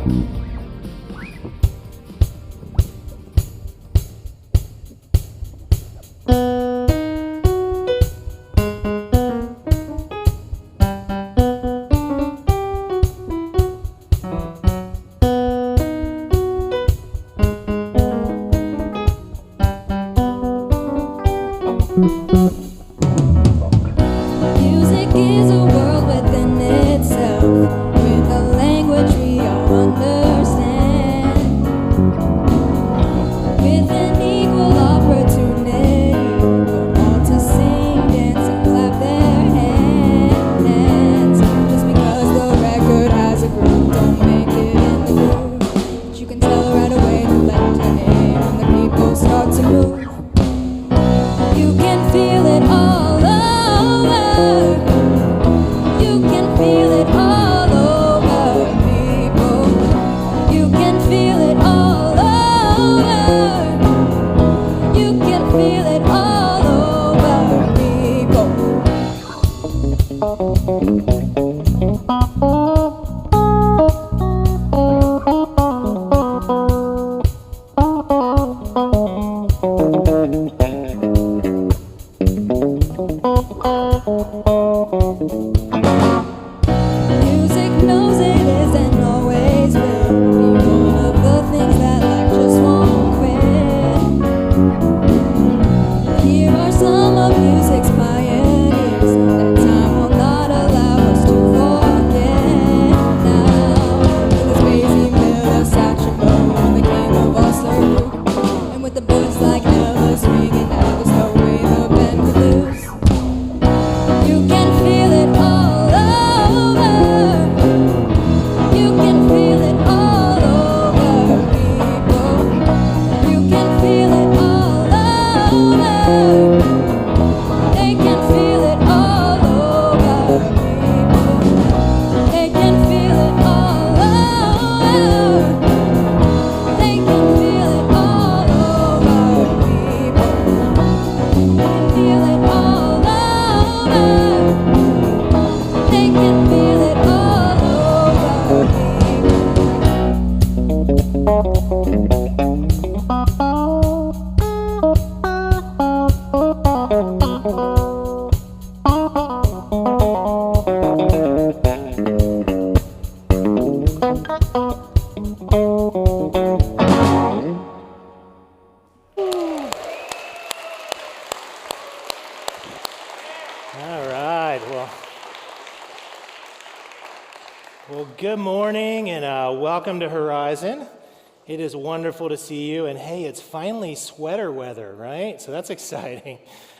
Music is a world within itself, with a language we all understand, with an equal opportunity for all to sing, dance, and clap their hands. Just because the record has a groove, don't make it in the groove. But you can tell right away the left and in when the people start to move. You can feel it all over. You can feel it all over people. You can feel it all over. You can feel it all over Music knows it is and always will be one of the things that life just won't quit. Here are some of music's pioneers that time will not allow us to forget now. With the Basie Miller saxophone, the king of all circle, and with the blues like Elvis ringing out, there's no way the band could lose. You can feel it all over. You can feel it all over people. You can feel it all over. They can feel it all over people. They can feel it all over. They can feel it all over people. They can feel it all over. They can feel it all over All right. Well, good morning and welcome to Horizon. It is wonderful to see you. And hey, it's finally sweater weather, right? So that's exciting.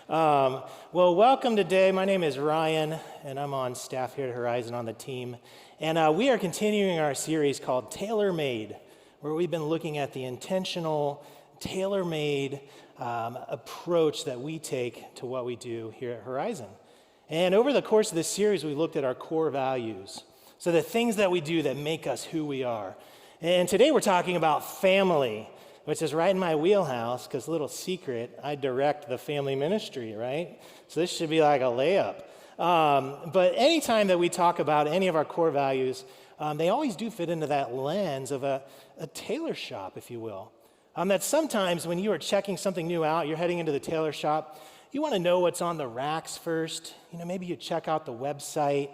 Well, welcome today. My name is Ryan, and I'm on staff here at Horizon on the team. And we are continuing our series called Tailor Made, where we've been looking at the intentional, tailor-made approach that we take to what we do here at Horizon. And over the course of this series, we looked at our core values. So the things that we do that make us who we are. And today we're talking about family, which is right in my wheelhouse, because little secret, I direct the family ministry, right? So this should be like a layup. But anytime that we talk about any of our core values, they always do fit into that lens of a tailor shop, if you will. That sometimes when you are checking something new out, you're heading into the tailor shop, you want to know what's on the racks first. You know, maybe you check out the website.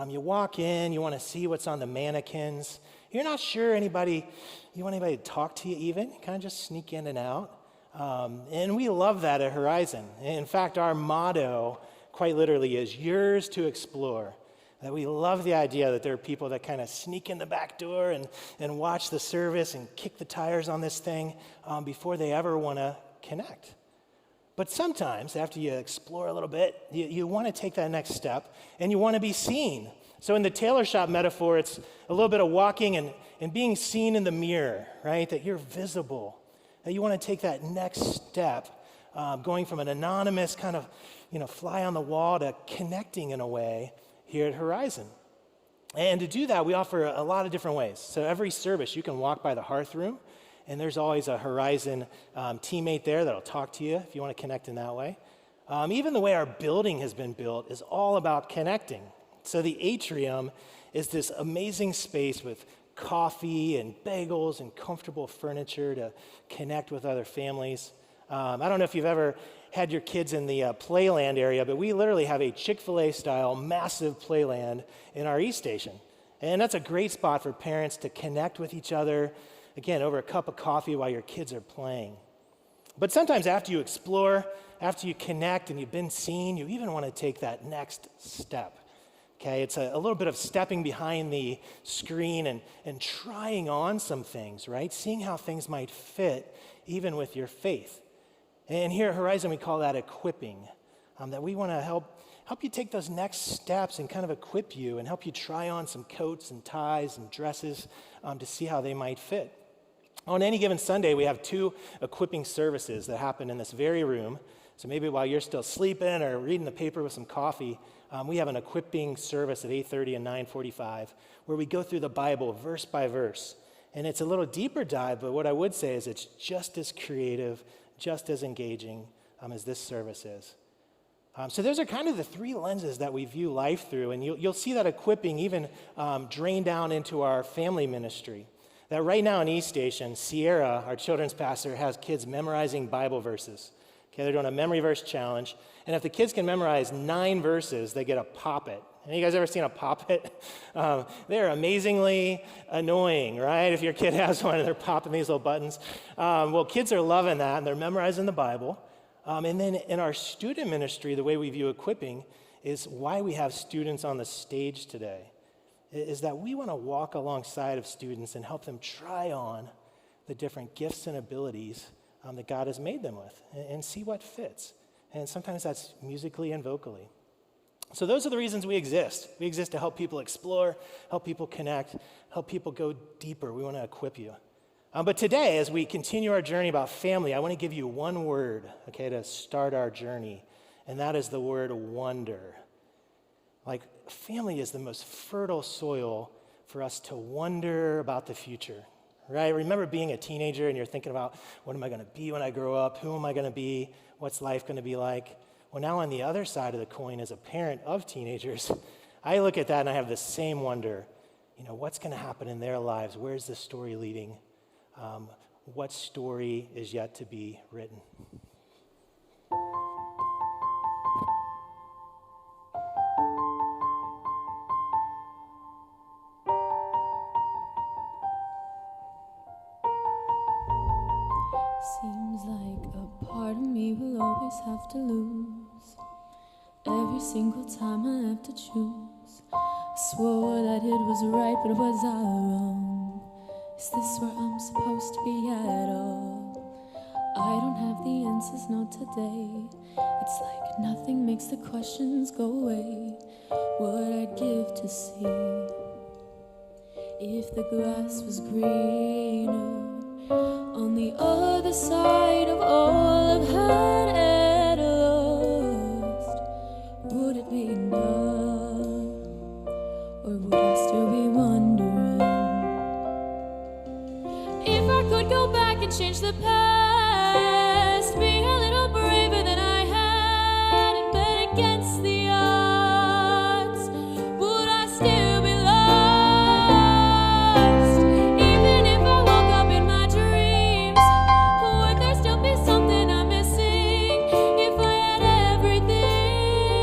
You walk in, you want to see what's on the mannequins. You're not sure you want anybody to talk to you even. You kind of just sneak in and out. And we love that at Horizon. In fact, our motto, quite literally, is yours to explore. That we love the idea that there are people that kind of sneak in the back door and watch the service and kick the tires on this thing before they ever want to connect. But sometimes, after you explore a little bit, you want to take that next step, and you want to be seen. So in the tailor shop metaphor, it's a little bit of walking and being seen in the mirror, right? That you're visible, that you want to take that next step, going from an anonymous kind of, fly on the wall to connecting in a way here at Horizon. And to do that, we offer a lot of different ways. So every service, you can walk by the hearth room, and there's always a Horizon teammate there that'll talk to you if you want to connect in that way. Even the way our building has been built is all about connecting. So the atrium is this amazing space with coffee and bagels and comfortable furniture to connect with other families. I don't know if you've ever had your kids in the Playland area, but we literally have a Chick-fil-A style massive Playland in our East Station. And that's a great spot for parents to connect with each other, again, over a cup of coffee while your kids are playing. But sometimes after you explore, after you connect and you've been seen, you even want to take that next step. Okay, it's a little bit of stepping behind the screen and trying on some things, right? Seeing how things might fit even with your faith. And here at Horizon, we call that equipping, that we want to help you take those next steps and kind of equip you and help you try on some coats and ties and dresses to see how they might fit. On any given Sunday, we have 2 equipping services that happen in this very room. So maybe while you're still sleeping or reading the paper with some coffee, we have an equipping service at 8:30 and 9:45 where we go through the Bible verse by verse. And it's a little deeper dive, but what I would say is it's just as creative, just as engaging as this service is. So those are kind of the 3 lenses that we view life through, and you'll see that equipping even drain down into our family ministry. That right now in East Station, Sierra, our children's pastor, has kids memorizing Bible verses. Okay, they're doing a memory verse challenge, and if the kids can memorize 9 verses, they get a Pop-It. Have you guys ever seen a Pop-It? They're amazingly annoying, right? If your kid has one and they're popping these little buttons. Well, kids are loving that, and they're memorizing the Bible. And then in our student ministry, the way we view equipping is why we have students on the stage today, is that we want to walk alongside of students and help them try on the different gifts and abilities that God has made them with and see what fits. And sometimes that's musically and vocally. So those are the reasons we exist. We exist to help people explore, help people connect, help people go deeper. We want to equip you. But today, as we continue our journey about family, I want to give you one word, okay, to start our journey, and that is the word wonder. Like, family is the most fertile soil for us to wonder about the future, right? Remember being a teenager and you're thinking about, what am I going to be when I grow up? Who am I going to be? What's life going to be like? Well, now on the other side of the coin, as a parent of teenagers, I look at that and I have the same wonder. You know, what's going to happen in their lives? Where's this story leading? What story is yet to be written? Seems like a part of me will always have to lose. Every single time I have to choose. I swore that it was right, but was I wrong? Is this where I'm supposed to be at all? I don't have the answers, not today. It's like nothing makes the questions go away. What I'd give to see if the grass was greener on the other side of all I've had and lost. Would it be enough, or would I still be wondering? If I could go back and change the past, be a little braver than I had and bet against the odds, would I still be lost? Even if I woke up in my dreams, would there still be something I'm missing? If I had everything,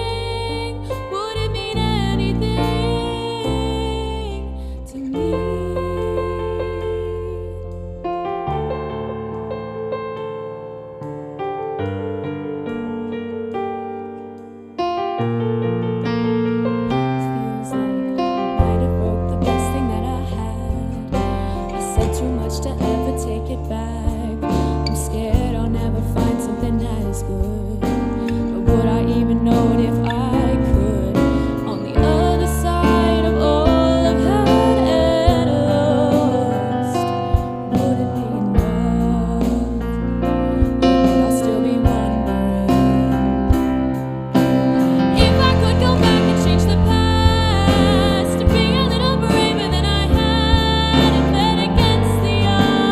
would it mean anything to me? Feels like I might have broke the best thing that I had. I said too much to ever take it back. I'm scared I'll never find something as good. But would I even know it if I could? On the other side of all I've had and lost, would it be enough? Or would I still be wondering? If I could go back and change the past, to be a little braver than I had and bet against the odds,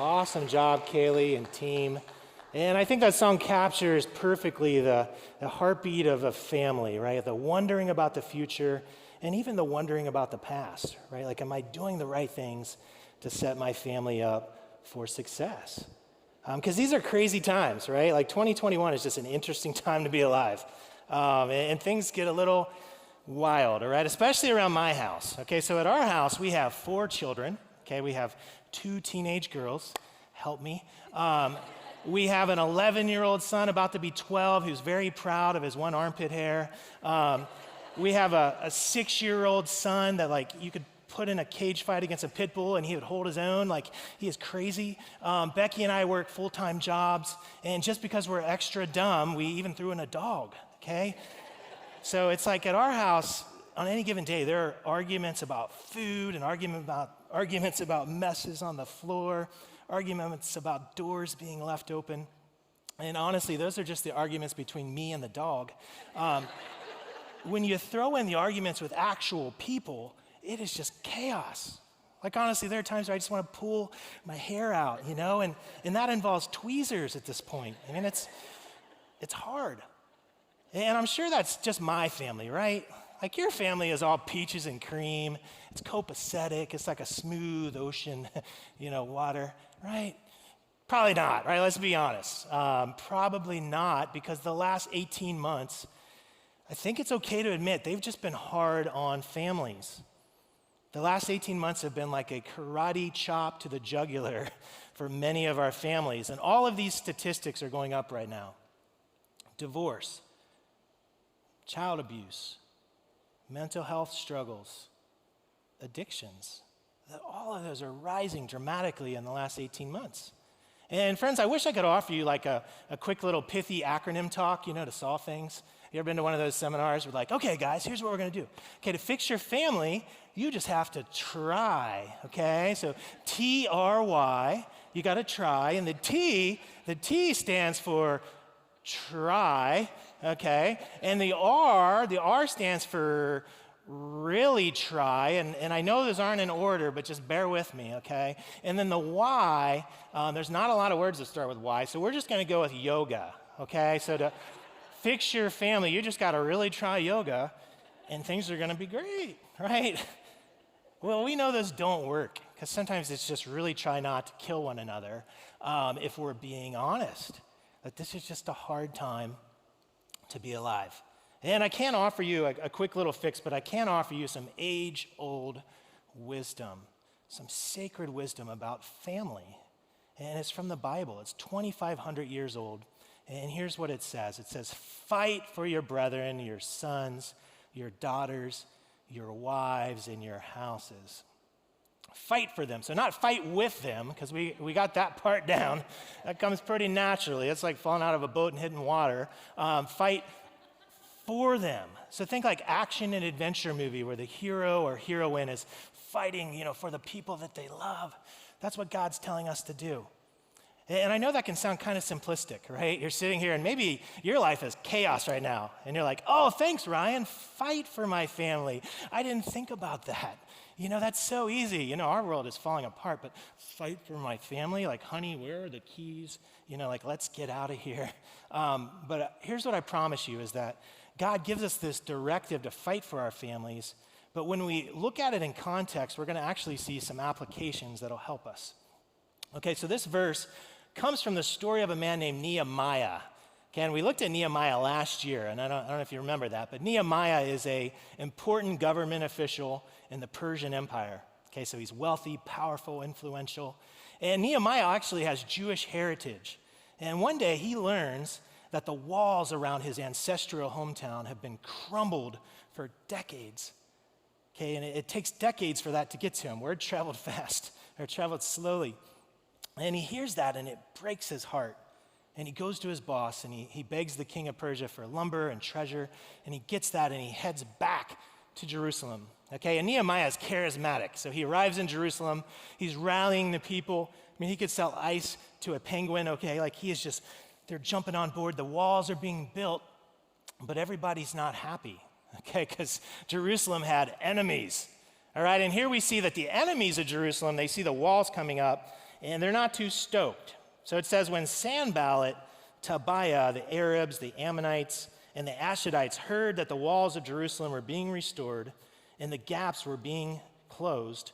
Awesome job, Kaylee and team. And I think that song captures perfectly the heartbeat of a family, right? The wondering about the future and even the wondering about the past, right? Like, am I doing the right things to set my family up for success? Because these are crazy times, right? Like 2021 is just an interesting time to be alive. And things get a little wild, all right? Especially around my house, okay? So at our house, we have 4 children, okay? We have 2 teenage girls. Help me. We have an 11-year-old son about to be 12 who's very proud of his 1 armpit hair. We have a 6-year-old son that, like, you could put in a cage fight against a pit bull and he would hold his own. Like, he is crazy. Becky and I work full-time jobs, and just because we're extra dumb, we even threw in a dog, okay? So it's like at our house, on any given day, there are arguments about food and arguments about messes on the floor, arguments about doors being left open. And honestly, those are just the arguments between me and the dog. When you throw in the arguments with actual people, it is just chaos. Like, honestly, there are times where I just want to pull my hair out, you know, and that involves tweezers at this point. I mean, it's hard. And I'm sure that's just my family, right? Like, your family is all peaches and cream. It's copacetic. It's like a smooth ocean, you know, water, right? Probably not, right? Let's be honest. Probably not, because the last 18 months, I think it's okay to admit, they've just been hard on families. The last 18 months have been like a karate chop to the jugular for many of our families. And all of these statistics are going up right now. Divorce, child abuse, mental health struggles, addictions. All of those are rising dramatically in the last 18 months. And friends, I wish I could offer you like a quick little pithy acronym talk, you know, to solve things. You ever been to one of those seminars where like, okay, guys, here's what we're going to do. Okay, to fix your family, you just have to try, okay? So T-R-Y, you got to try. And the T stands for try, okay? And the R stands for really try. And I know those aren't in order, but just bear with me, okay? And then the Y, there's not a lot of words that start with Y, so we're just going to go with yoga, okay? So to fix your family, you just got to really try yoga, and things are going to be great, right? Well, we know those don't work, because sometimes it's just really try not to kill one another, if we're being honest. That this is just a hard time to be alive. And I can't offer you a quick little fix, but I can offer you some age-old wisdom, some sacred wisdom about family. And it's from the Bible. It's 2,500 years old. And here's what it says. It says, fight for your brethren, your sons, your daughters, your wives, and your houses. Fight for them. So not fight with them, because we got that part down. That comes pretty naturally. It's like falling out of a boat and hitting water. Fight for them. So think like action and adventure movie where the hero or heroine is fighting, you know, for the people that they love. That's what God's telling us to do. And I know that can sound kind of simplistic, right? You're sitting here and maybe your life is chaos right now. And you're like, oh, thanks, Ryan. Fight for my family. I didn't think about that. You know, that's so easy. You know, our world is falling apart, but fight for my family? Like, honey, where are the keys? You know, like, let's get out of here. But here's what I promise you is that God gives us this directive to fight for our families. But when we look at it in context, we're going to actually see some applications that'll help us. Okay, so this verse comes from the story of a man named Nehemiah. Okay, and we looked at Nehemiah last year, and I don't know if you remember that, but Nehemiah is an important government official in the Persian Empire. Okay, so he's wealthy, powerful, influential. And Nehemiah actually has Jewish heritage. And one day he learns that the walls around his ancestral hometown have been crumbled for decades. Okay, and it takes decades for that to get to him. Word traveled fast, or traveled slowly. And he hears that and it breaks his heart. And he goes to his boss and he begs the king of Persia for lumber and treasure. And he gets that and he heads back to Jerusalem. Okay, and Nehemiah is charismatic. So he arrives in Jerusalem. He's rallying the people. I mean, he could sell ice to a penguin, okay? Like he is just, they're jumping on board. The walls are being built, but everybody's not happy, okay? Because Jerusalem had enemies, all right? And here we see that the enemies of Jerusalem, they see the walls coming up, and they're not too stoked. So it says, when Sanballat, Tobiah, the Arabs, the Ammonites, and the Ashdodites heard that the walls of Jerusalem were being restored and the gaps were being closed,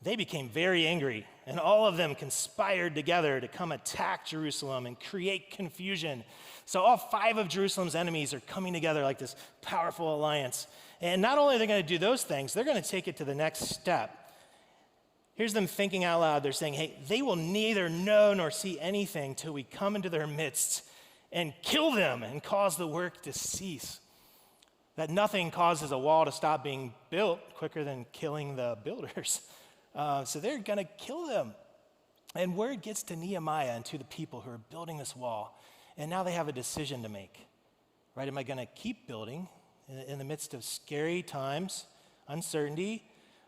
they became very angry, and all of them conspired together to come attack Jerusalem and create confusion. So all 5 of Jerusalem's enemies are coming together like this powerful alliance. And not only are they going to do those things, they're going to take it to the next step. Here's them thinking out loud. They're saying, hey, they will neither know nor see anything till we come into their midst and kill them and cause the work to cease. That nothing causes a wall to stop being built quicker than killing the builders. So they're going to kill them. And word gets to Nehemiah and to the people who are building this wall. And now they have a decision to make. Right? Am I going to keep building in the midst of scary times, uncertainty,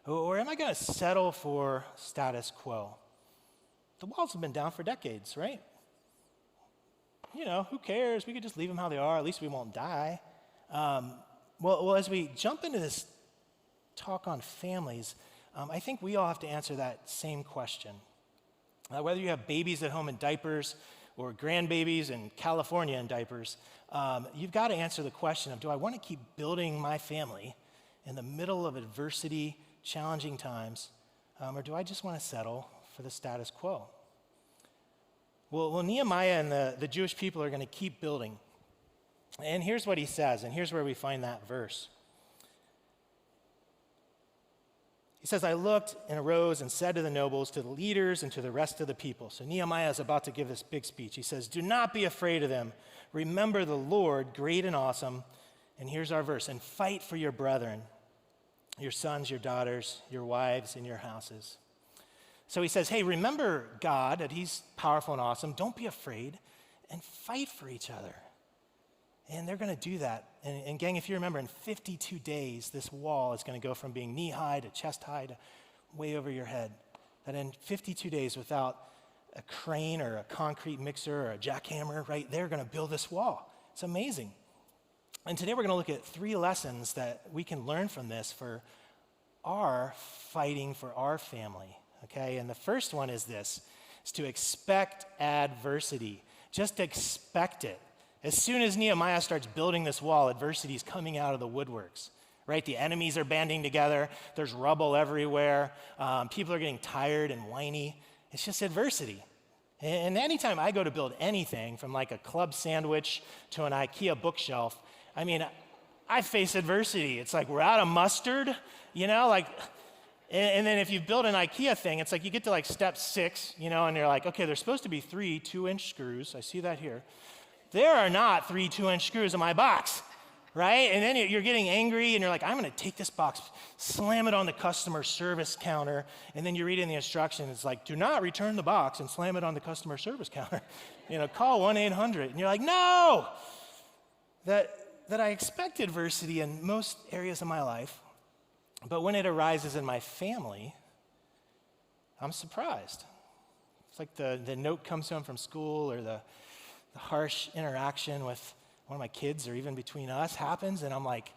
or am I going to settle for status quo? The walls have been down for decades, right? Who cares? We could just leave them how they are. At least we won't die. Well, as we jump into this talk on families, I think we all have to answer that same question. Whether you have babies at home in diapers or grandbabies in California in diapers, you've got to answer the question of, do I want to keep building my family in the middle of adversity, challenging times, or do I just want to settle for the status quo? Well, Nehemiah and the Jewish people are going to keep building. And here's what he says, and here's where we find that verse. He says, I looked and arose and said to the nobles, to the leaders, and to the rest of the people. So Nehemiah is about to give this big speech. He says, do not be afraid of them. Remember the Lord, great and awesome. And here's our verse, and fight for your brethren, your sons, your daughters, your wives, and your houses. So he says, hey, remember God, that he's powerful and awesome. Don't be afraid, and fight for each other. And they're going to do that. And gang, if you remember, in 52 days, this wall is going to go from being knee-high to chest-high to way over your head. That in 52 days, without a crane or a concrete mixer or a jackhammer, right, they're going to build this wall. It's amazing. And today we're going to look at 3 lessons that we can learn from this for our fighting for our family, okay? And the first one is this, is to expect adversity. Just expect it. As soon as Nehemiah starts building this wall, adversity is coming out of the woodworks, right? The enemies are banding together. There's rubble everywhere. People are getting tired and whiny. It's just adversity. And anytime I go to build anything, from like a club sandwich to an IKEA bookshelf, I mean, I face adversity. It's like we're out of mustard, and then if you build an IKEA thing, it's like you get to like step 6, and you're like, okay, there's supposed to be 3 2-inch screws. I see that here. There are not 3 2-inch screws in my box, right? And then you're getting angry, and you're like, I'm going to take this box, slam it on the customer service counter, and then you read in the instructions, it's like, do not return the box and slam it on the customer service counter. Call 1-800. And you're like, no! That I expect adversity in most areas of my life, but when it arises in my family, I'm surprised. It's like the note comes home from school, or the harsh interaction with one of my kids, or even between us, happens, and I'm like,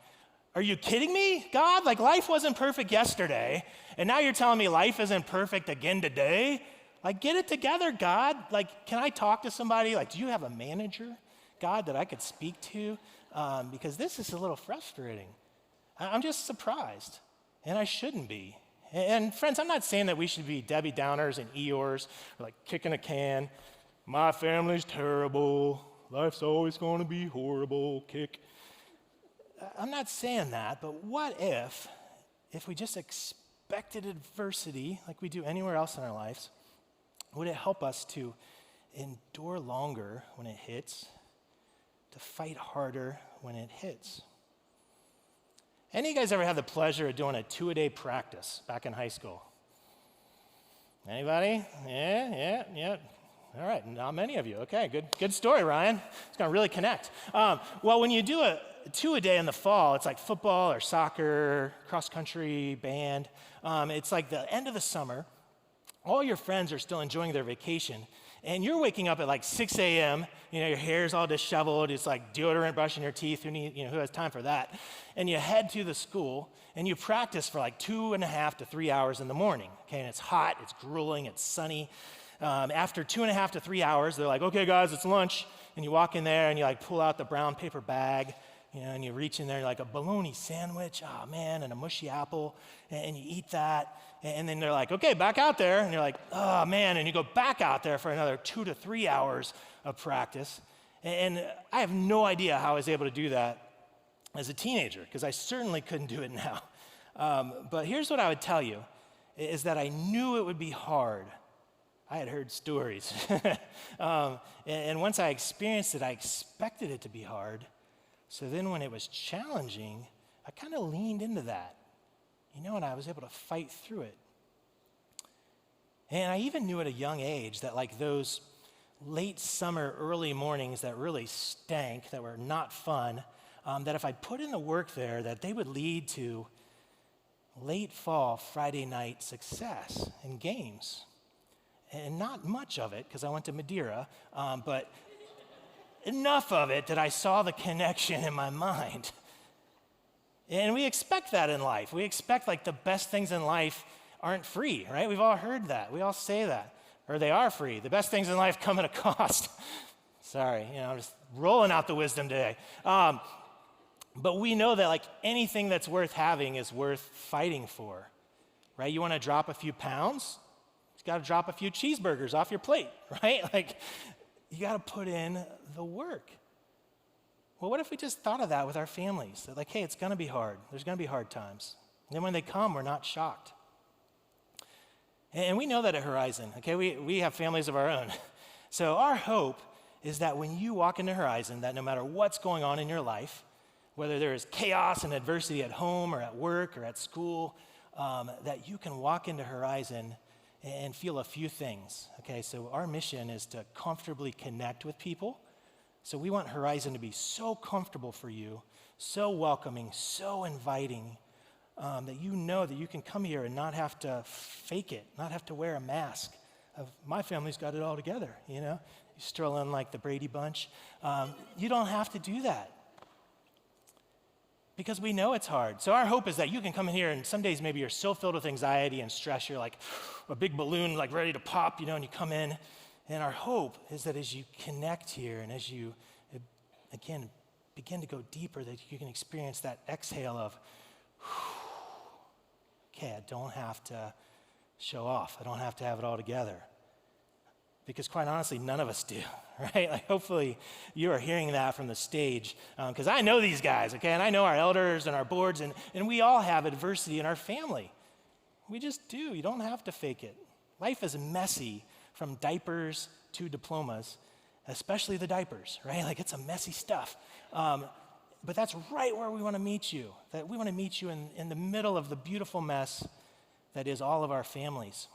are you kidding me, God? Like, life wasn't perfect yesterday, and now you're telling me life isn't perfect again today? Like, get it together, God. Like, can I talk to somebody? Like, do you have a manager, God, that I could speak to? Because this is a little frustrating. I'm just surprised, and I shouldn't be. And friends, I'm not saying that we should be Debbie Downers and Eeyores, or like kicking a can. My family's terrible. Life's always going to be horrible. Kick. I'm not saying that, but what if we just expected adversity like we do anywhere else in our lives? Would it help us to endure longer when it hits, to fight harder when it hits? Any of you guys ever had the pleasure of doing a 2-a-day practice back in high school? Anybody? Yeah. All right, not many of you. Okay, good story, Ryan. It's going to really connect. Well, when you do a 2-a-day in the fall, it's like football or soccer, cross-country, band. It's like the end of the summer. All your friends are still enjoying their vacation, and you're waking up at like 6 a.m., your hair's all disheveled, it's like deodorant brushing your teeth, who has time for that? And you head to the school, and you practice for like 2.5 to 3 hours in the morning, okay? And it's hot, it's grueling, it's sunny. After 2.5 to 3 hours, they're like, okay, guys, it's lunch. And you walk in there and you like pull out the brown paper bag, and you reach in there, like a bologna sandwich, oh man, and a mushy apple, and you eat that. And then they're like, okay, back out there. And you're like, oh man, and you go back out there for another 2 to 3 hours of practice. And I have no idea how I was able to do that as a teenager, because I certainly couldn't do it now. But here's what I would tell you, is that I knew it would be hard. I had heard stories. And once I experienced it, I expected it to be hard. So then when it was challenging, I kind of leaned into that, and I was able to fight through it. And I even knew at a young age that like those late summer, early mornings that really stank, that were not fun, that if I put in the work there, that they would lead to late fall, Friday night success in games. And not much of it, because I went to Madeira, but enough of it that I saw the connection in my mind. And we expect that in life. We expect like the best things in life aren't free, right? We've all heard that. We all say that. Or they are free. The best things in life come at a cost. Sorry, I'm just rolling out the wisdom today. But we know that like anything that's worth having is worth fighting for, right? You want to drop a few pounds? You got to drop a few cheeseburgers off your plate, right? Like, you got to put in the work. Well, what if we just thought of that with our families? That like, hey, it's going to be hard. There's going to be hard times. And then when they come, we're not shocked. And we know that at Horizon, okay? We have families of our own. So our hope is that when you walk into Horizon, that no matter what's going on in your life, whether there is chaos and adversity at home or at work or at school, that you can walk into Horizon and feel a few things, okay? So our mission is to comfortably connect with people. So we want Horizon to be so comfortable for you, so welcoming, so inviting, that you know that you can come here and not have to fake it, not have to wear a mask of, my family's got it all together, You stroll in like the Brady Bunch. You don't have to do that, because we know it's hard. So our hope is that you can come in here, and some days maybe you're so filled with anxiety and stress, you're like a big balloon like ready to pop, and you come in. And our hope is that as you connect here and as you, again, begin to go deeper, that you can experience that exhale of, okay, I don't have to show off. I don't have to have it all together. Because quite honestly, none of us do, right? Like hopefully you are hearing that from the stage, because I know these guys, okay? And I know our elders and our boards, and we all have adversity in our family. We just do. You don't have to fake it. Life is messy from diapers to diplomas, especially the diapers, right? Like it's a messy stuff. But that's right where we want to meet you. That we want to meet you in the middle of the beautiful mess that is all of our families.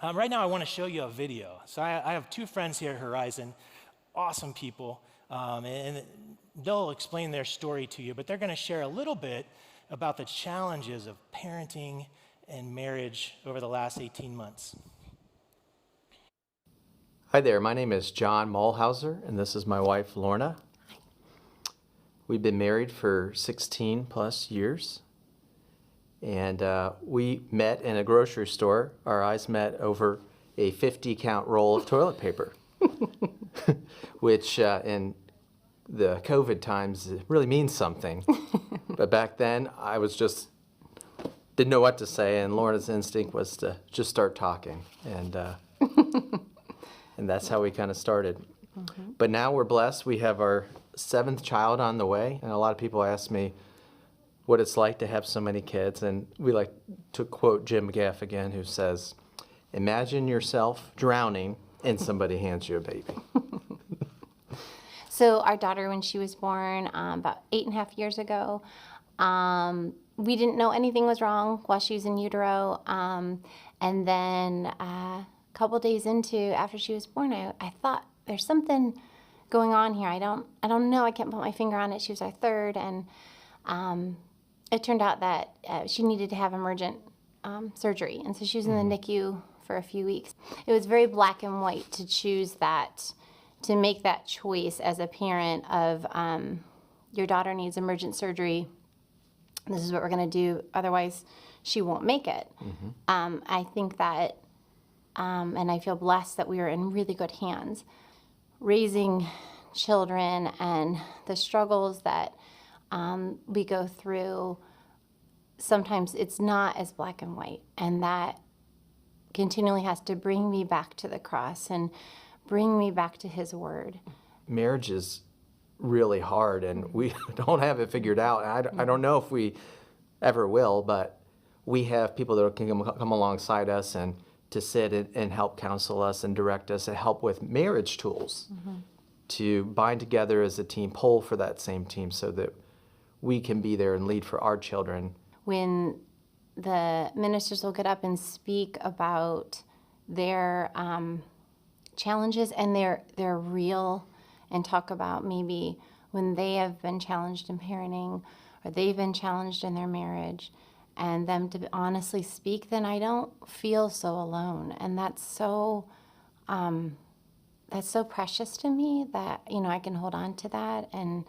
Right now I want to show you a video. So I have two friends here at Horizon, awesome people, and they'll explain their story to you, but they're going to share a little bit about the challenges of parenting and marriage over the last 18 months. Hi there, my name is John Mulhauser, and this is my wife, Lorna. We've been married for 16 plus years, and we met in a grocery store. Our eyes met over a 50-count roll of toilet paper, which in the COVID times really means something. But back then, I didn't know what to say, and Lorna's instinct was to just start talking, and that's how we kind of started. Mm-hmm. But now we're blessed. We have our 7th child on the way, and a lot of people ask me what it's like to have so many kids, and we like to quote Jim Gaff again, who says, imagine yourself drowning and somebody hands you a baby. So our daughter, when she was born about 8.5 years ago, we didn't know anything was wrong while she was in utero, and then couple days after she was born, I thought there's something going on here. I don't know. I can't put my finger on it. She was our 3rd, and it turned out that she needed to have emergent surgery, and so she was in the NICU for a few weeks. It was very black and white to choose that, to make that choice as a parent of your daughter needs emergent surgery. This is what we're going to do. Otherwise, she won't make it. Mm-hmm. I think that And I feel blessed that we are in really good hands. Raising children and the struggles that we go through, sometimes it's not as black and white. And that continually has to bring me back to the cross and bring me back to his word. Marriage is really hard, and we don't have it figured out. I don't know if we ever will, but we have people that can come alongside us and to sit and help counsel us and direct us and help with marriage tools to bind together as a team, pull for that same team so that we can be there and lead for our children. When the ministers will get up and speak about their challenges, and they're real, and talk about maybe when they have been challenged in parenting or they've been challenged in their marriage, and them to honestly speak, then I don't feel so alone. And that's so precious to me that, I can hold on to that. And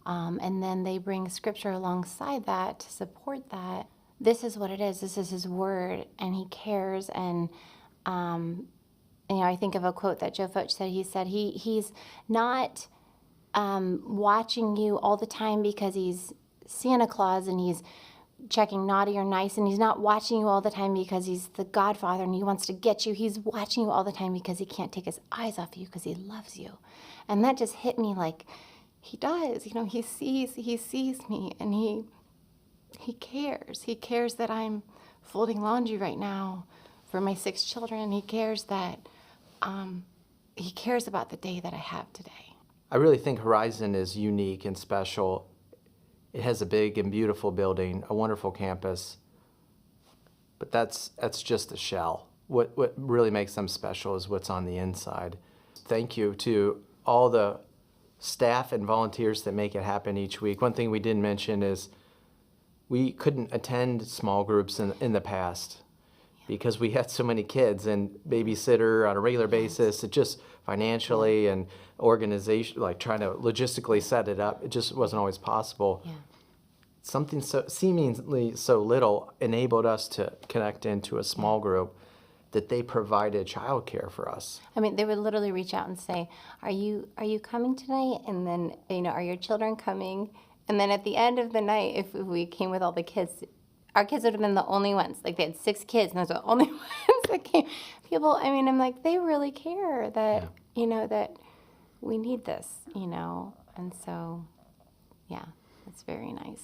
then they bring scripture alongside that to support that. This is what it is. This is his word, and he cares. And, I think of a quote that Joe Focht said. He said he's not watching you all the time because he's Santa Claus and he's checking naughty or nice, and he's not watching you all the time because he's the Godfather and he wants to get you. He's watching you all the time because he can't take his eyes off you because he loves you. And that just hit me like, he does. He sees me, and he cares. He cares that I'm folding laundry right now for my 6 children. He cares that he cares about the day that I have today. I really think Horizon is unique and special. It has a big and beautiful building, a wonderful campus, but that's just the shell. What really makes them special is what's on the inside. Thank you to all the staff and volunteers that make it happen each week. One thing we didn't mention is we couldn't attend small groups in the past because we had so many kids and babysitter on a regular basis. It just financially and organization, like trying to logistically set it up, it just wasn't always possible. Yeah. Something so seemingly so little enabled us to connect into a small group that they provided childcare for us. I mean, they would literally reach out and say, are you coming tonight? And then, are your children coming? And then at the end of the night, if we came with all the kids, our kids would have been the only ones. Like, they had 6 kids, and those were the only ones that came. People, I'm like, they really care that, that we need this, And so, yeah, it's very nice.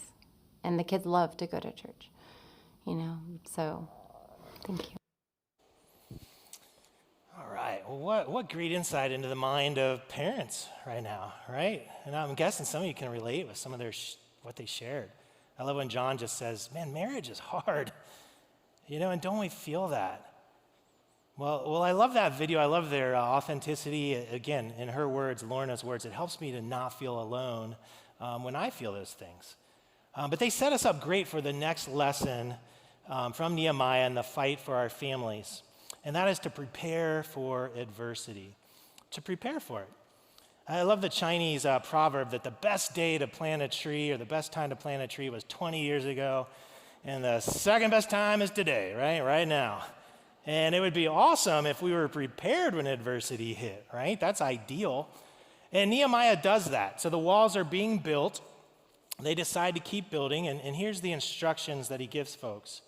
And the kids love to go to church, So, thank you. All right. Well, what great insight into the mind of parents right now, right? And I'm guessing some of you can relate with some of their what they shared. I love when John just says, "Man, marriage is hard," and don't we feel that? Well, I love that video. I love their authenticity. Again, in her words, Lorna's words, it helps me to not feel alone when I feel those things. But they set us up great for the next lesson from Nehemiah and the fight for our families. And that is to prepare for adversity, to prepare for it. I love the Chinese proverb that the best day to plant a tree, or the best time to plant a tree, was 20 years ago, and the second best time is today, right now. And it would be awesome if we were prepared when adversity hit, right? That's ideal. And Nehemiah does that. So the walls are being built. They decide to keep building, and here's the instructions that he gives folks.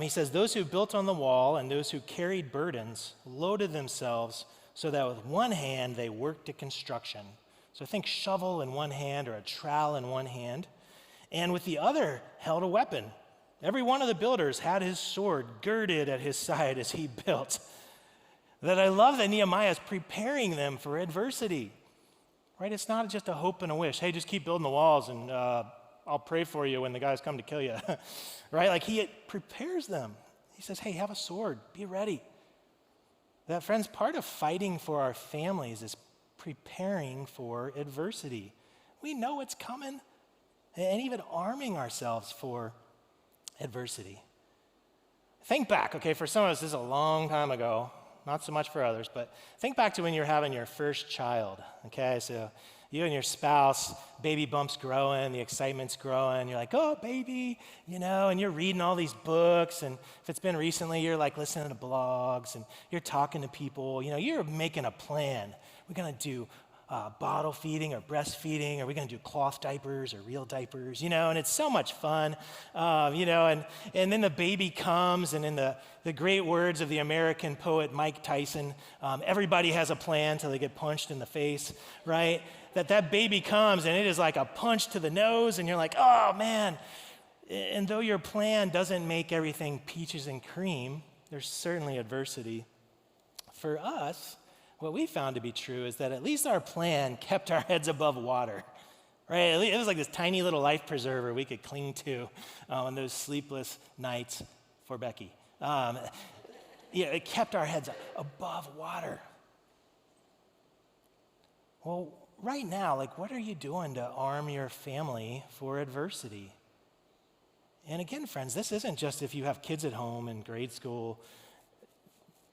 He says, those who built on the wall and those who carried burdens loaded themselves so that with one hand they worked at construction. So think shovel in one hand or a trowel in one hand, and with the other held a weapon. Every one of the builders had his sword girded at his side as he built. That I love that Nehemiah is preparing them for adversity, right? It's not just a hope and a wish. Hey, just keep building the walls and I'll pray for you when the guys come to kill you, right? Like he prepares them. He says, hey, have a sword, be ready. That, friends, part of fighting for our families is preparing for adversity. We know it's coming, and even arming ourselves for adversity. Think back, okay, for some of us, this is a long time ago, not so much for others, but think back to when you're having your first child, okay? So you and your spouse, baby bump's growing, the excitement's growing. You're like, oh, baby, and you're reading all these books. And if it's been recently, you're like listening to blogs and you're talking to people. You're making a plan. We're going to do bottle feeding or breastfeeding. Are we going to do cloth diapers or real diapers? And it's so much fun. And then the baby comes, and in the great words of the American poet Mike Tyson, everybody has a plan till they get punched in the face, right? That baby comes, and it is like a punch to the nose, and you're like, oh, man. And though your plan doesn't make everything peaches and cream, there's certainly adversity. For us, what we found to be true is that at least our plan kept our heads above water, right? It was like this tiny little life preserver we could cling to on those sleepless nights for Becky. It kept our heads above water. Well, right now, what are you doing to arm your family for adversity? And again, friends, this isn't just if you have kids at home in grade school.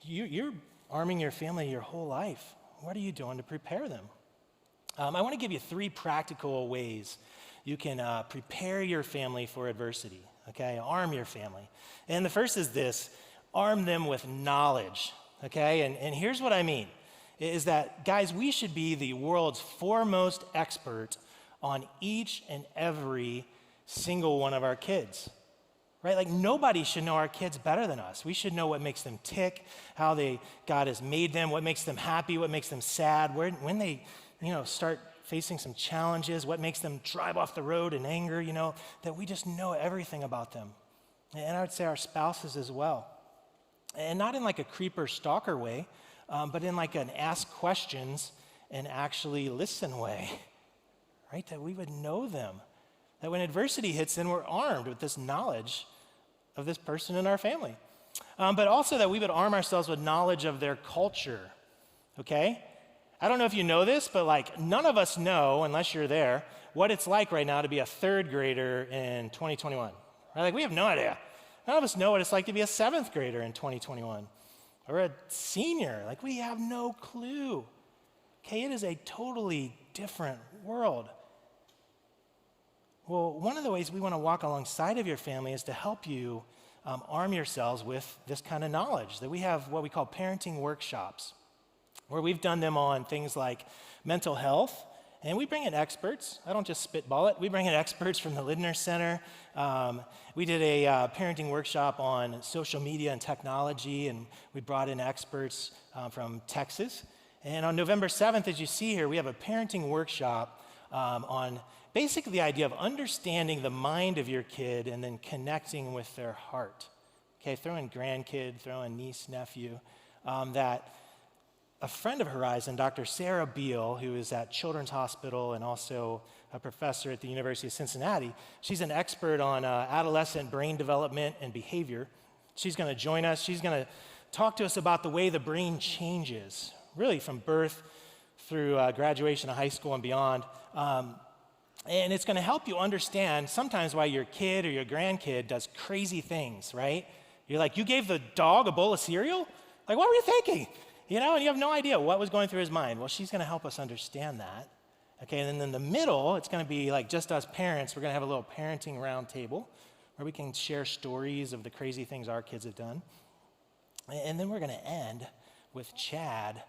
You're arming your family your whole life. What are you doing to prepare them? I want to give you 3 practical ways you can prepare your family for adversity, okay? Arm your family. And the first is this: arm them with knowledge, okay? And here's what I mean, is that, guys, we should be the world's foremost expert on each and every single one of our kids. Right? Nobody should know our kids better than us. We should know what makes them tick, how God has made them, what makes them happy, what makes them sad, when they, start facing some challenges, what makes them drive off the road in anger, that we just know everything about them. And I would say our spouses as well. And not in a creeper stalker way, but in an ask questions and actually listen way, right? That we would know them. That when adversity hits, then we're armed with this knowledge of this person in our family. But also that we would arm ourselves with knowledge of their culture, okay? I don't know if you know this, but none of us know, unless you're there, what it's like right now to be a 3rd grader in 2021. Right? We have no idea. None of us know what it's like to be a 7th grader in 2021 or a senior. We have no clue. Okay, it is a totally different world. Well, one of the ways we want to walk alongside of your family is to help you arm yourselves with this kind of knowledge. That we have what we call parenting workshops, where we've done them on things like mental health, and we bring in experts. I don't just spitball it. We bring in experts from the Lidner Center. We did a parenting workshop on social media and technology, and we brought in experts from Texas. And on November 7th, as you see here, we have a parenting workshop on basically the idea of understanding the mind of your kid and then connecting with their heart. Okay, throw in grandkid, throw in niece, nephew. That a friend of Horizon, Dr. Sarah Beal, who is at Children's Hospital and also a professor at the University of Cincinnati, she's an expert on adolescent brain development and behavior. She's going to join us. She's going to talk to us about the way the brain changes, really from birth through graduation of high school and beyond. And it's going to help you understand sometimes why your kid or your grandkid does crazy things, right? You're like, you gave the dog a bowl of cereal? What were you thinking? And you have no idea what was going through his mind. Well, she's going to help us understand that. Okay, and then in the middle, it's going to be just us parents. We're going to have a little parenting round table where we can share stories of the crazy things our kids have done. And then we're going to end with Chad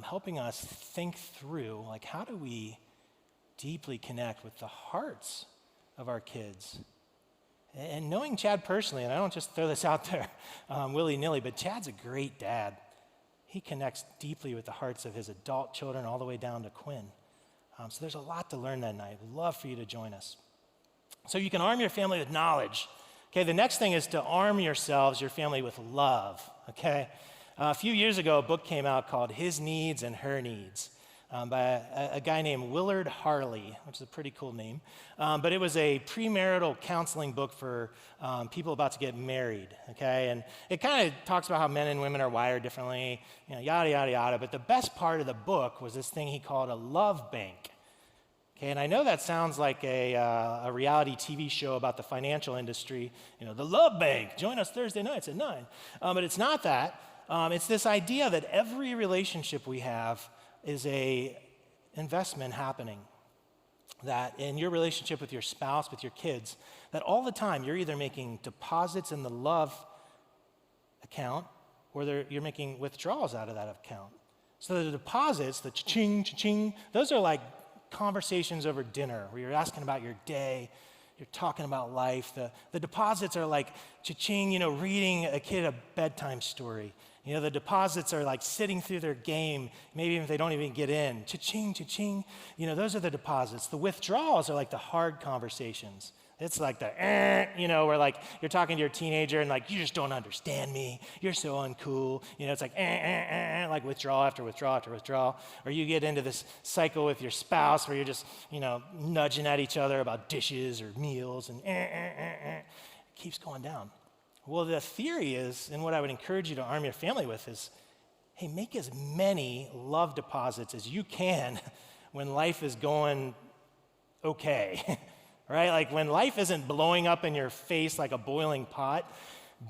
helping us think through, how do we deeply connect with the hearts of our kids. And knowing Chad personally, and I don't just throw this out there willy-nilly, but Chad's a great dad. He connects deeply with the hearts of his adult children all the way down to Quinn. So there's a lot to learn that night. We'd love for you to join us. So you can arm your family with knowledge. Okay, the next thing is to arm yourselves, your family, with love. Okay? A few years ago, a book came out called His Needs and Her Needs. By a guy named Willard Harley, which is a pretty cool name. But it was a premarital counseling book for people about to get married, okay? And it kind of talks about how men and women are wired differently, yada, yada, yada. But the best part of the book was this thing he called a love bank. Okay, and I know that sounds like a reality TV show about the financial industry, the love bank, join us Thursday nights at 9. But it's not that. It's this idea that every relationship we have is a investment happening. that in your relationship with your spouse, with your kids, that all the time you're either making deposits in the love account or you're making withdrawals out of that account. So the deposits, the cha-ching, cha-ching, those are like conversations over dinner where you're asking about your day, you're talking about life. The deposits are like cha-ching, reading a kid a bedtime story. The deposits are like sitting through their game, maybe if they don't even get in. Cha-ching, cha-ching. Those are the deposits. The withdrawals are like the hard conversations. It's like the, where like you're talking to your teenager and like, you just don't understand me. You're so uncool. It's like, like withdrawal after withdrawal after withdrawal. Or you get into this cycle with your spouse where you're just, nudging at each other about dishes or meals and It keeps going down. Well, the theory is, and what I would encourage you to arm your family with is, hey, make as many love deposits as you can when life is going okay, right? Like when life isn't blowing up in your face like a boiling pot,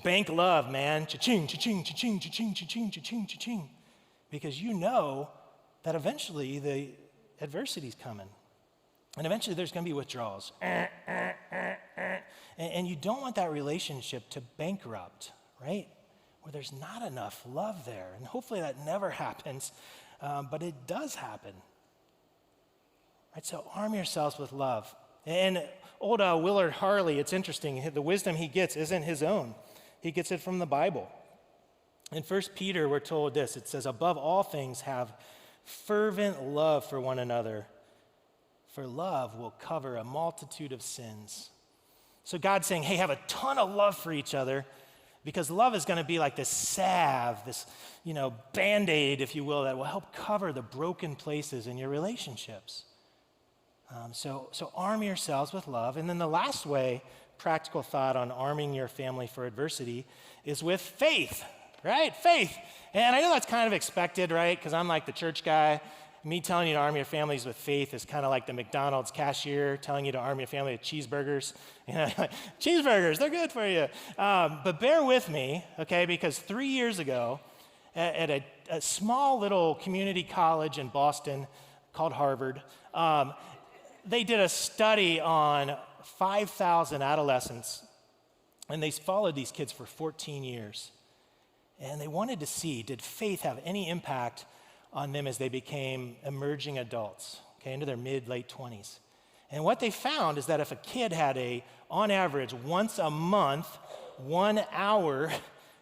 bank love, man. Cha-ching, cha-ching, cha-ching, cha-ching, cha-ching, cha-ching, cha-ching. Because you know that eventually the adversity's coming. And eventually there's going to be withdrawals. And you don't want that relationship to bankrupt, right? Where there's not enough love there. And hopefully that never happens, but it does happen. Right? So arm yourselves with love. And old Willard Harley, it's interesting, the wisdom he gets isn't his own. He gets it from the Bible. In 1 Peter, we're told this. It says, above all things, have fervent love for one another, for love will cover a multitude of sins. So God's saying, hey, have a ton of love for each other, because love is going to be like this salve, this, Band-Aid, if you will, that will help cover the broken places in your relationships. So arm yourselves with love. And then the last way, practical thought on arming your family for adversity, is with faith, right? Faith. And I know that's kind of expected, right? Because I'm like the church guy. Me telling you to arm your families with faith is kind of like the McDonald's cashier telling you to arm your family with cheeseburgers. Cheeseburgers, they're good for you. But bear with me, okay, because 3 years ago at a small little community college in Boston called Harvard, they did a study on 5,000 adolescents, and they followed these kids for 14 years. And they wanted to see, did faith have any impact on them as they became emerging adults, okay, into their late 20s. And what they found is that if a kid had on average, once a month, 1 hour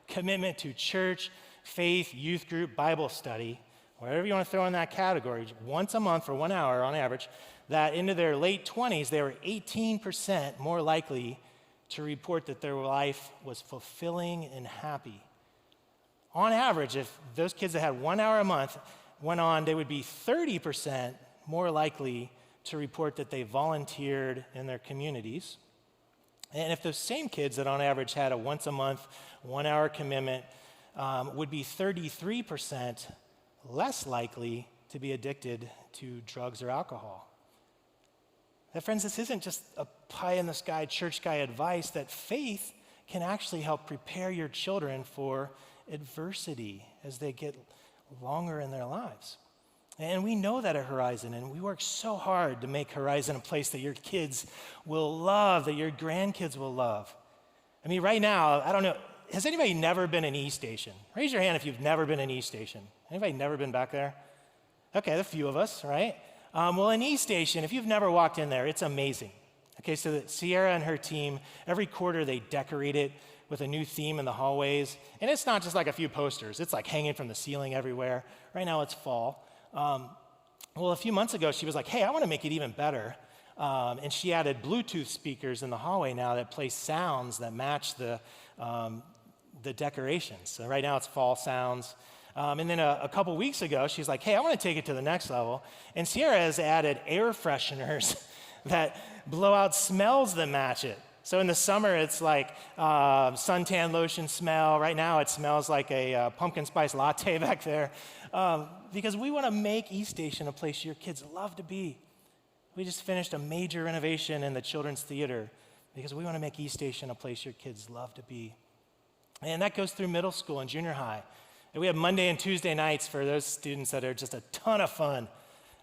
commitment to church, faith, youth group, Bible study, whatever you want to throw in that category, once a month for 1 hour on average, that into their late 20s, they were 18% more likely to report that their life was fulfilling and happy. On average, if those kids that had 1 hour a month went on, they would be 30% more likely to report that they volunteered in their communities. And if those same kids that on average had a once a month, 1 hour commitment, would be 33% less likely to be addicted to drugs or alcohol. Now, friends, this isn't just a pie-in-the-sky church guy advice, that faith can actually help prepare your children for adversity as they get longer in their lives. And we know that at Horizon, and we work so hard to make Horizon a place that your kids will love, that your grandkids will love. I mean, right now, I don't know, has anybody never been in East Station? Raise your hand if you've never been in East Station. Anybody never been back there? Okay, a few of us, right? Well, in East Station, if you've never walked in there, it's amazing. Okay, so Sierra and her team, every quarter they decorate it with a new theme in the hallways. And it's not just like a few posters. It's like hanging from the ceiling everywhere. Right now it's fall. Well, a few months ago, she was like, hey, I want to make it even better. And she added Bluetooth speakers in the hallway now that play sounds that match the decorations. So right now it's fall sounds. And then a couple weeks ago, she's like, hey, I want to take it to the next level. And Sierra has added air fresheners that blow out smells that match it. So in the summer, it's like suntan lotion smell. Right now, it smells like a pumpkin spice latte back there. Because we want to make East Station a place your kids love to be. We just finished a major renovation in the Children's Theater because we want to make East Station a place your kids love to be. And that goes through middle school and junior high. And we have Monday and Tuesday nights for those students that are just a ton of fun.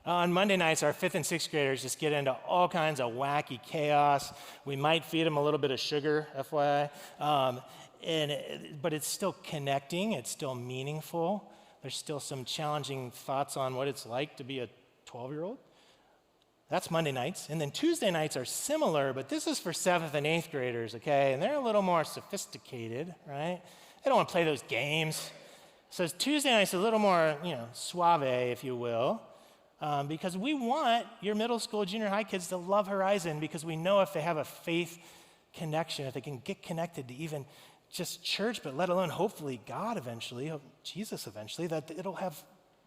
On Monday nights, our 5th and 6th graders just get into all kinds of wacky chaos. We might feed them a little bit of sugar, FYI. But it's still connecting. It's still meaningful. There's still some challenging thoughts on what it's like to be a 12-year-old. That's Monday nights. And then Tuesday nights are similar, but this is for 7th and 8th graders, okay? And they're a little more sophisticated, right? They don't want to play those games. So Tuesday nights are a little more, suave, if you will, because we want your middle school, junior high kids to love Horizon, because we know if they have a faith connection, if they can get connected to even just church, but let alone hopefully God eventually, Jesus eventually, that it'll have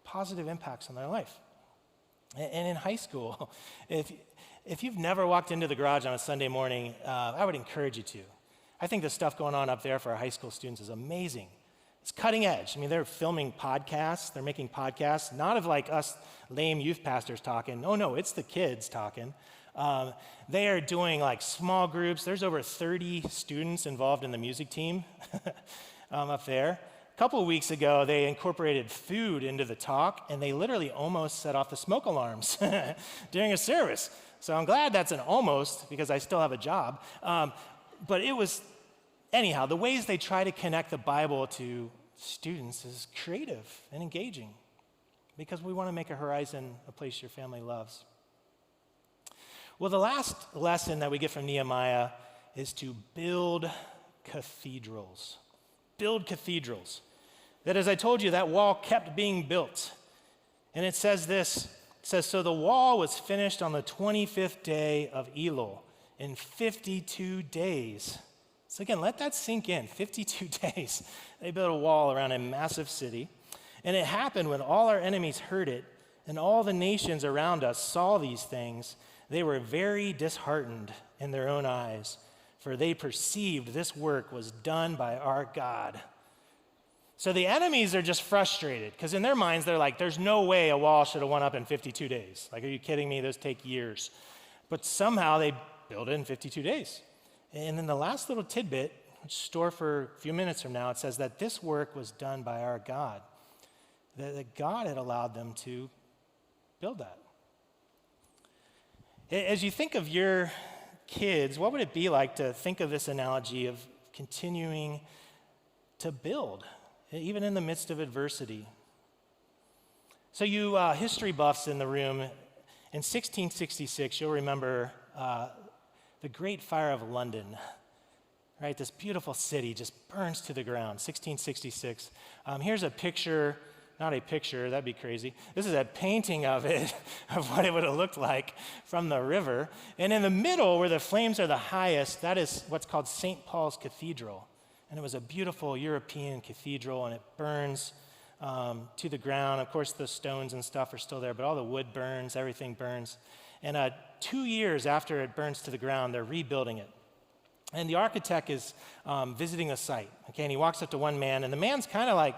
positive impacts on their life. And in high school, if you've never walked into the garage on a Sunday morning, I would encourage you to. I think the stuff going on up there for our high school students is amazing. It's cutting edge. I mean, they're filming podcasts. They're making podcasts, not of like us lame youth pastors talking. No, it's the kids talking. They are doing like small groups. There's over 30 students involved in the music team up there. A couple of weeks ago, they incorporated food into the talk, and they literally almost set off the smoke alarms during a service. So I'm glad that's an almost, because I still have a job. But it was, anyhow, the ways they try to connect the Bible to students is creative and engaging, because we want to make a Horizon a place your family loves. Well, the last lesson that we get from Nehemiah is to build cathedrals. Build cathedrals. That, as I told you, that wall kept being built. And it says this, so the wall was finished on the 25th day of Elul in 52 days. So again, let that sink in, 52 days. They built a wall around a massive city. And it happened when all our enemies heard it, and all the nations around us saw these things. They were very disheartened in their own eyes, for they perceived this work was done by our God. So the enemies are just frustrated, because in their minds, they're like, there's no way a wall should have went up in 52 days. Like, are you kidding me? Those take years. But somehow they built it in 52 days. And then the last little tidbit, which store for a few minutes from now, it says that this work was done by our God. That God had allowed them to build that. As you think of your kids, what would it be like to think of this analogy of continuing to build, even in the midst of adversity? So you history buffs in the room, in 1666, you'll remember the Great Fire of London, right? This beautiful city just burns to the ground, 1666. Here's a picture, not a picture, that'd be crazy. This is a painting of it, of what it would have looked like from the river. And in the middle, where the flames are the highest, that is what's called St. Paul's Cathedral. And it was a beautiful European cathedral, and it burns to the ground. Of course, the stones and stuff are still there, but all the wood burns, everything burns. And 2 years after it burns to the ground, they're rebuilding it. And the architect is visiting the site, okay? And he walks up to one man, and the man's kind of like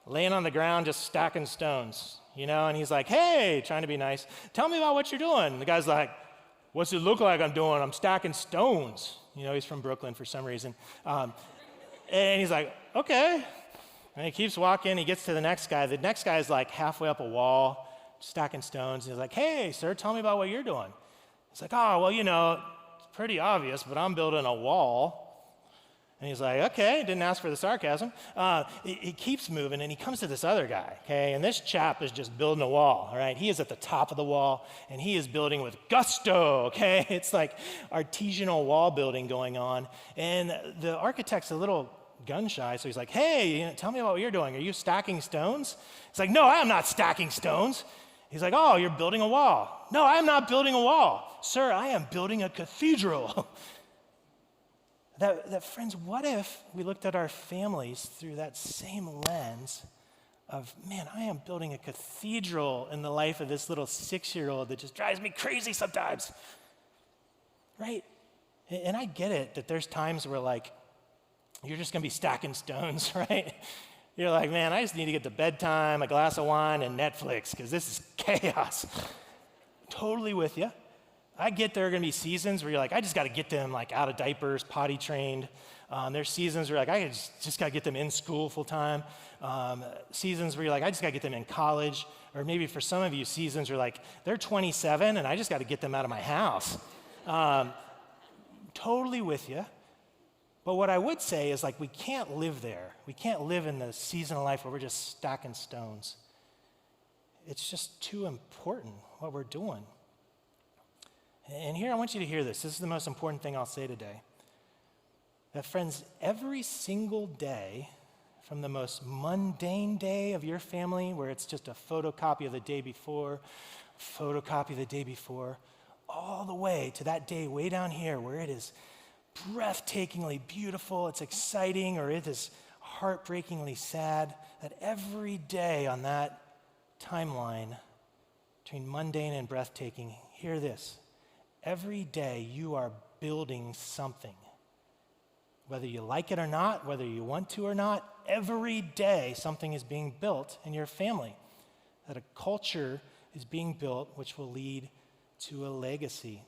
laying on the ground just stacking stones, and he's like, hey, trying to be nice, tell me about what you're doing. The guy's like, what's it look like I'm doing? I'm stacking stones. He's from Brooklyn for some reason. And he's like, okay. And he keeps walking. He gets to the next guy. The next guy is like halfway up a wall, stacking stones. And he's like, hey, sir, tell me about what you're doing. He's like, oh, well, it's pretty obvious, but I'm building a wall. And he's like, okay, didn't ask for the sarcasm. He keeps moving, and he comes to this other guy, okay? And this chap is just building a wall, all right? He is at the top of the wall, and he is building with gusto, okay? It's like artisanal wall building going on. And the architect's a little gun shy, so he's like, hey, tell me about what you're doing. Are you stacking stones? He's like, no, I am not stacking stones. He's like, oh, you're building a wall. No, I am not building a wall. Sir, I am building a cathedral. That, friends, what if we looked at our families through that same lens of, man, I am building a cathedral in the life of this little 6-year-old that just drives me crazy sometimes, right? And I get it that there's times where, like, you're just going to be stacking stones, right? You're like, man, I just need to get to bedtime, a glass of wine, and Netflix, because this is chaos. Totally with you. I get there are going to be seasons where you're like, I just got to get them like out of diapers, potty trained. There's seasons where you're like, I just got to get them in school full time. Seasons where you're like, I just got to get them in college. Or maybe for some of you, seasons where like, they're 27 and I just got to get them out of my house. Totally with you. But what I would say is like, we can't live there. We can't live in the season of life where we're just stacking stones. It's just too important what we're doing. And here, I want you to hear this. This is the most important thing I'll say today. That friends, every single day, from the most mundane day of your family, where it's just a photocopy of the day before, all the way to that day way down here where it is breathtakingly beautiful, it's exciting, or it is heartbreakingly sad, that every day on that timeline between mundane and breathtaking, hear this, every day you are building something. Whether you like it or not, whether you want to or not, every day something is being built in your family. That a culture is being built which will lead to a legacy.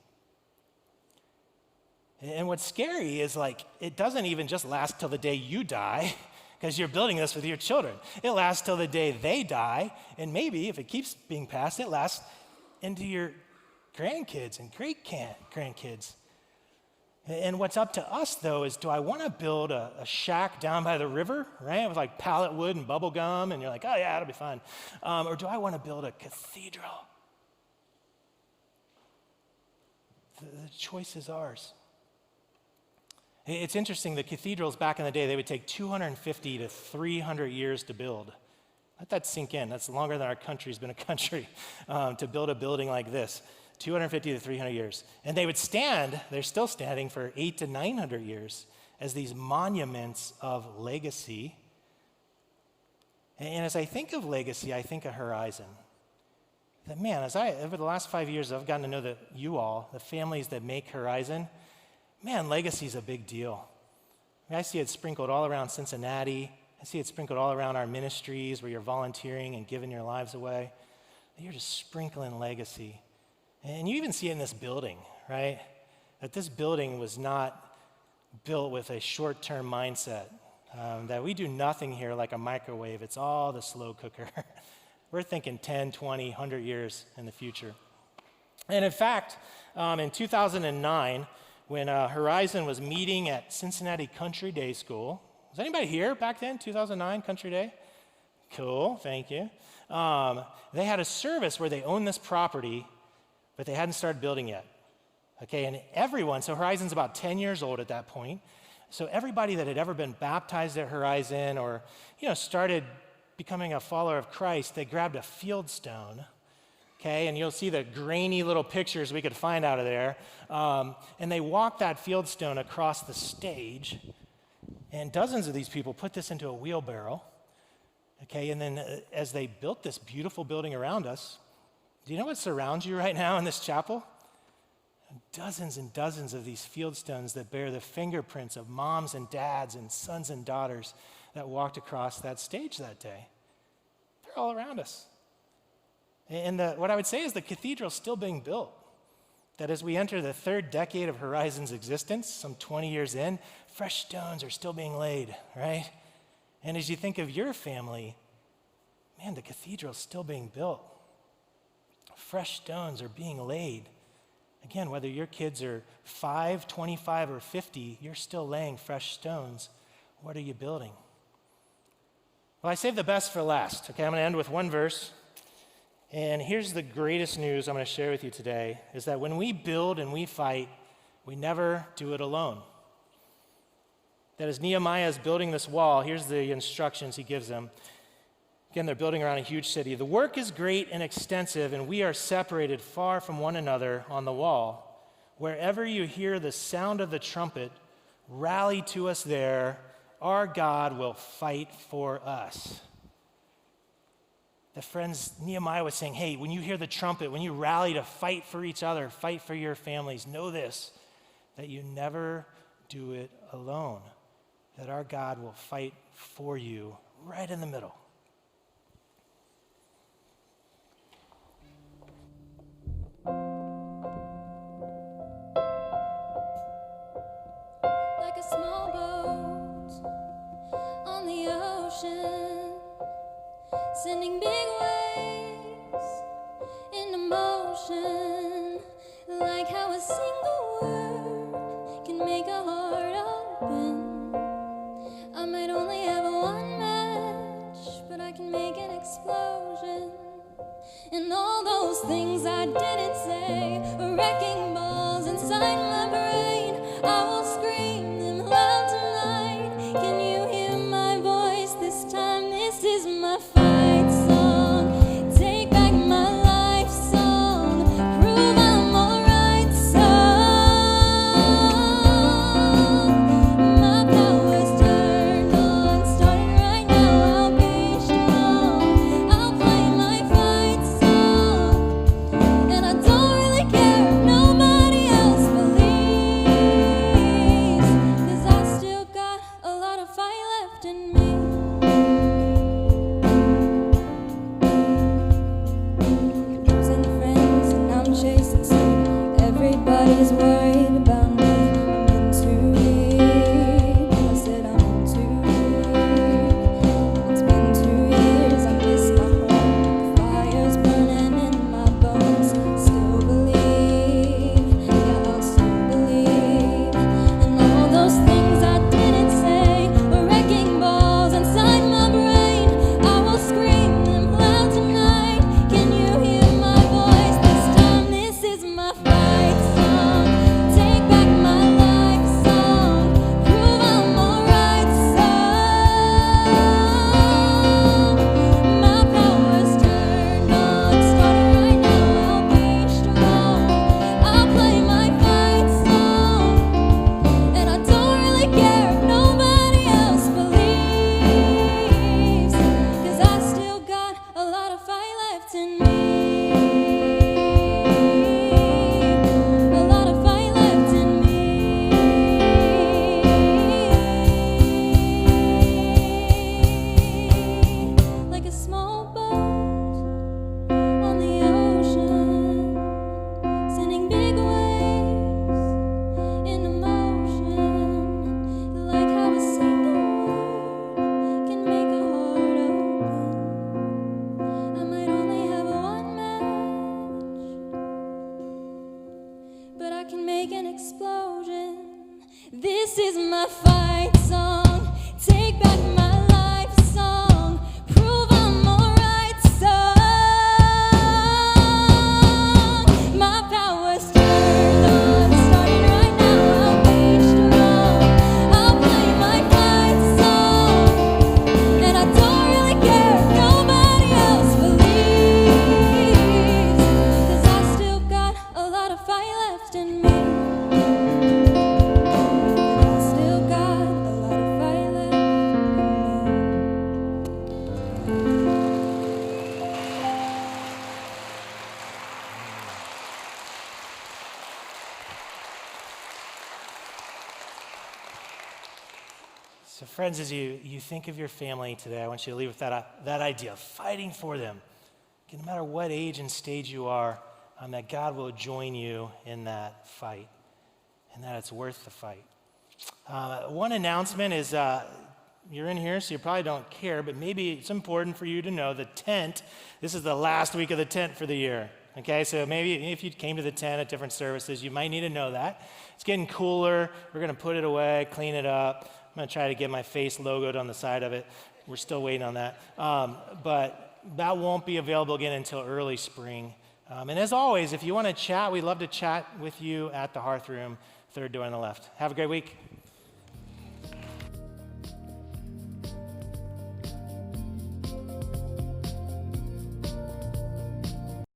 And what's scary is like, it doesn't even just last till the day you die, because you're building this with your children. It lasts till the day they die, and maybe if it keeps being passed, it lasts into your grandkids and great-grandkids. And what's up to us, though, is do I want to build a shack down by the river, right, with like pallet wood and bubble gum, and you're like, oh yeah, it'll be fun. Or do I want to build a cathedral? The choice is ours. It's interesting, the cathedrals back in the day, they would take 250 to 300 years to build. Let that sink in. That's longer than our country's been a country to build a building like this. 250 to 300 years. And they would stand, they're still standing for 800 to 900 years as these monuments of legacy. And as I think of legacy, I think of Horizon. That man, over the last 5 years, I've gotten to know you all, the families that make Horizon. Man, legacy is a big deal. I see it sprinkled all around Cincinnati. I see it sprinkled all around our ministries where you're volunteering and giving your lives away. You're just sprinkling legacy. And you even see it in this building, right? That this building was not built with a short-term mindset. That we do nothing here like a microwave. It's all the slow cooker. We're thinking 10, 20, 100 years in the future. And in fact, in 2009, when Horizon was meeting at Cincinnati Country Day School. Was anybody here back then, 2009 Country Day? Cool, thank you. They had a service where they owned this property, but they hadn't started building yet. Okay, and everyone, so Horizon's about 10 years old at that point, so everybody that had ever been baptized at Horizon or, started becoming a follower of Christ, they grabbed a field stone. Okay, and you'll see the grainy little pictures we could find out of there. And they walked that field stone across the stage, and dozens of these people put this into a wheelbarrow. Okay, and then as they built this beautiful building around us, do you know what surrounds you right now in this chapel? Dozens and dozens of these field stones that bear the fingerprints of moms and dads and sons and daughters that walked across that stage that day. They're all around us. And what I would say is the cathedral's still being built. That as we enter the third decade of Horizon's existence, some 20 years in, fresh stones are still being laid, right? And as you think of your family, man, the cathedral's still being built. Fresh stones are being laid. Again, whether your kids are 5, 25, or 50, you're still laying fresh stones. What are you building? Well, I saved the best for last. Okay, I'm going to end with one verse. And here's the greatest news I'm going to share with you today, is that when we build and we fight, we never do it alone. That as Nehemiah is building this wall, here's the instructions he gives them. Again, they're building around a huge city. The work is great and extensive, and we are separated far from one another on the wall. Wherever you hear the sound of the trumpet, rally to us there. Our God will fight for us. The friends, Nehemiah was saying, hey, when you hear the trumpet, when you rally to fight for each other, fight for your families, know this, that you never do it alone, that our God will fight for you right in the middle. like a small boat on the ocean, sending big waves into motion, like how a single word can make a heart open. I might only have one match, but I can make an explosion. And all those things I didn't say are wrecking balls inside my brain. I will scream them loud tonight. Can you hear my voice this time? This is my fight song. Take back my life song. Prove I'm alright song. My power's turned on. Starting right now, I'll be strong. I'll play my fight song. And I don't really care if nobody else believes, 'cause I still got a lot of fight left in me. Losing friends and I'm chasing sleep. Everybody's worried about me. I'm in too deep. I said I'm in too deep. It's been 2 years, I miss my home. Fire's burning in my bones. Still believe, yeah, I'll still believe. And all those things I didn't say were wrecking balls inside my brain. I will scream them loud tonight. Can you hear my voice this time? This is my fight song. Take back my life song. Prove I'm alright song. My power's turned on. Starting right now, I'll be strong. I'll play my fight song. And I don't really care if nobody else believes, 'cause I still got a lot of fight left in me. A lot of fight left in me. Like a small boat on the ocean, sending big waves into motion, like how a single word can make a heart open. I might only have one match, but I can make an explosion. This is my fight song. Take back my life song. Prove I'm alright song. My power's turned on. Starting right now, I'll be strong. I'll play my fight song. And I don't really care if nobody else believes, 'cause I still got a lot of fight left in me. I still got a lot of fight left in me. So, friends, as you think of your family today, I want you to leave with that idea of fighting for them. Okay, no matter what age and stage you are, that God will join you in that fight, and that it's worth the fight. One announcement is you're in here, so you probably don't care, but maybe it's important for you to know the tent. This is the last week of the tent for the year. Okay, so maybe if you came to the tent at different services, you might need to know that. It's getting cooler. We're going to put it away, clean it up. I'm going to try to get my face logoed on the side of it. We're still waiting on that. But that won't be available again until early spring. And as always, if you want to chat, we'd love to chat with you at the Hearth Room, third door on the left. Have a great week.